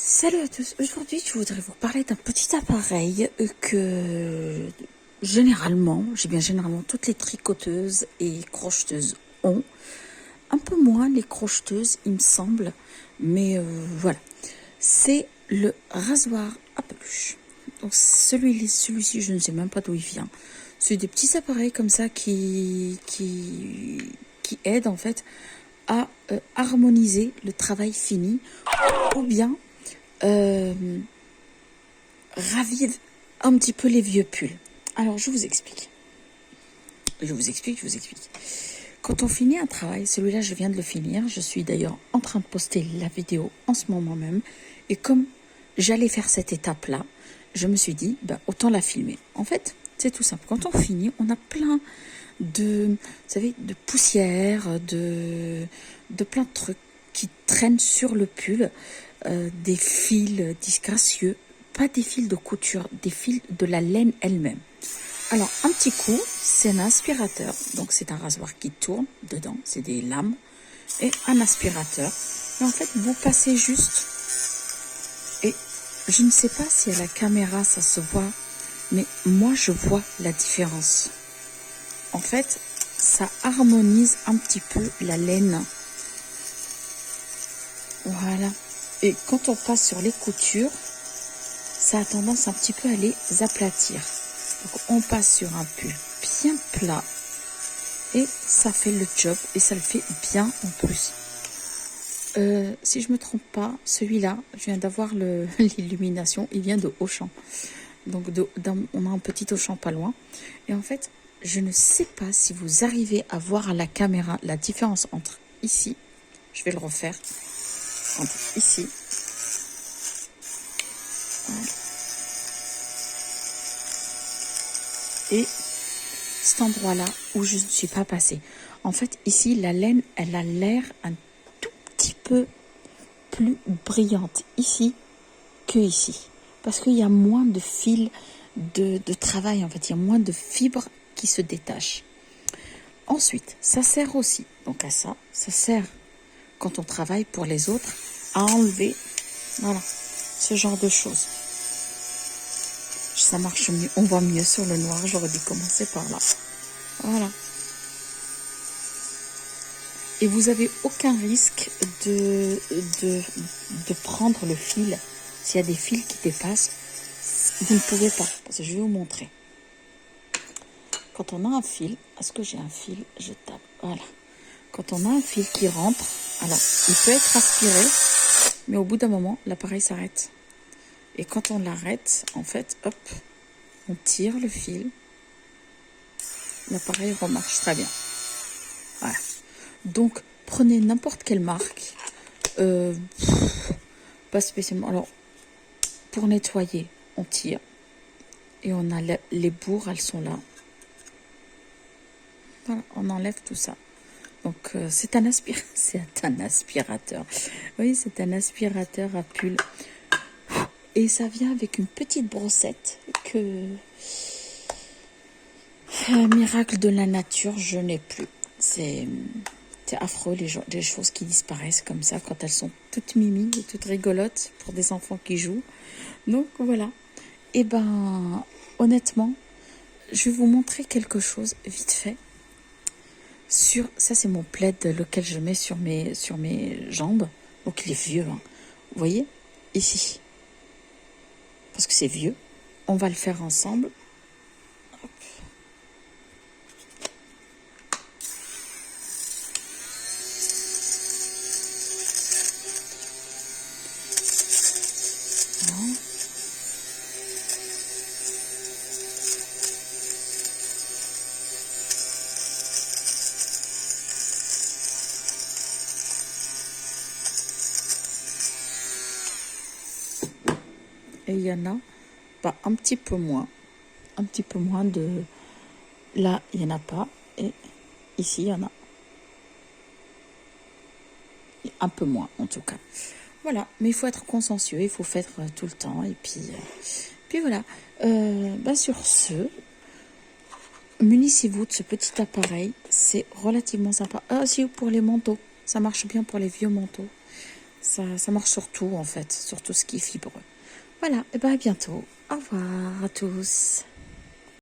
Salut à tous, aujourd'hui je voudrais vous parler d'un petit appareil que généralement toutes les tricoteuses et crocheteuses ont. Un peu moins les crocheteuses il me semble, mais voilà. C'est le rasoir à peluche. Donc celui-ci je ne sais même pas d'où il vient. C'est des petits appareils comme ça qui aident en fait à harmoniser le travail fini ou bien ravive un petit peu les vieux pulls. Alors, je vous explique. Quand on finit un travail, celui-là, je viens de le finir. Je suis d'ailleurs en train de poster la vidéo en ce moment même. Et comme j'allais faire cette étape-là, je me suis dit, autant la filmer. En fait, c'est tout simple. Quand on finit, on a plein de poussière, de plein de trucs qui traînent sur le pull. Des fils disgracieux, pas des fils de couture, des fils de la laine elle-même. Alors, un petit coup, c'est un aspirateur. Donc, c'est un rasoir qui tourne dedans, c'est des lames et un aspirateur. Et en fait, vous passez juste. Et je ne sais pas si à la caméra ça se voit, mais moi, je vois la différence. En fait, ça harmonise un petit peu la laine. Voilà. Et quand on passe sur les coutures, ça a tendance un petit peu à les aplatir. Donc on passe sur un pull bien plat et ça fait le job et ça le fait bien en plus. Si je me trompe pas, celui-là, je viens d'avoir l'illumination, il vient de Auchan. Donc on a un petit Auchan pas loin. Et en fait, je ne sais pas si vous arrivez à voir à la caméra la différence entre ici, je vais le refaire, entre ici. Voilà. Et cet endroit-là où je ne suis pas passée. En fait, ici, la laine, elle a l'air un tout petit peu plus brillante ici que ici. Parce qu'il y a moins de fils de travail, en fait. Il y a moins de fibres qui se détachent. Ensuite, ça sert aussi, donc à ça sert quand on travaille pour les autres, à enlever, voilà, ce genre de choses. Ça marche mieux, on voit mieux sur le noir, j'aurais dû commencer par là. Voilà. Et vous n'avez aucun risque de prendre le fil. S'il y a des fils qui dépassent, vous ne pouvez pas. Parce que je vais vous montrer. Quand on a un fil, est-ce que j'ai un fil? Je tape. Voilà. Quand on a un fil qui rentre, alors il peut être aspiré, mais au bout d'un moment, l'appareil s'arrête. Et quand on l'arrête, en fait, hop, on tire le fil. L'appareil remarche très bien. Voilà. Donc, prenez n'importe quelle marque. Pas spécialement. Alors, pour nettoyer, on tire. Et on a les bourres, elles sont là. Voilà, on enlève tout ça. Donc, c'est un aspirateur. Oui, c'est un aspirateur à pull. Et ça vient avec une petite brossette que... miracle de la nature, je n'ai plus. C'est affreux les choses qui disparaissent comme ça quand elles sont toutes mimi et toutes rigolotes pour des enfants qui jouent. Donc voilà. Et honnêtement, je vais vous montrer quelque chose vite fait. Ça c'est mon plaid lequel je mets sur mes jambes. Donc il est vieux. Hein. Vous voyez ici. Parce que c'est vieux. On va le faire ensemble. Hop. Et il y en a un petit peu moins de... Là, il n'y en a pas. Et ici, il y en a. Un peu moins, en tout cas. Voilà. Mais il faut être consciencieux. Il faut faire tout le temps. Et puis voilà. Sur ce, munissez-vous de ce petit appareil. C'est relativement sympa. Ah, aussi pour les manteaux. Ça marche bien pour les vieux manteaux. Ça marche sur tout en fait, sur tout ce qui est fibreux. Voilà, et bien à bientôt. Au revoir à tous.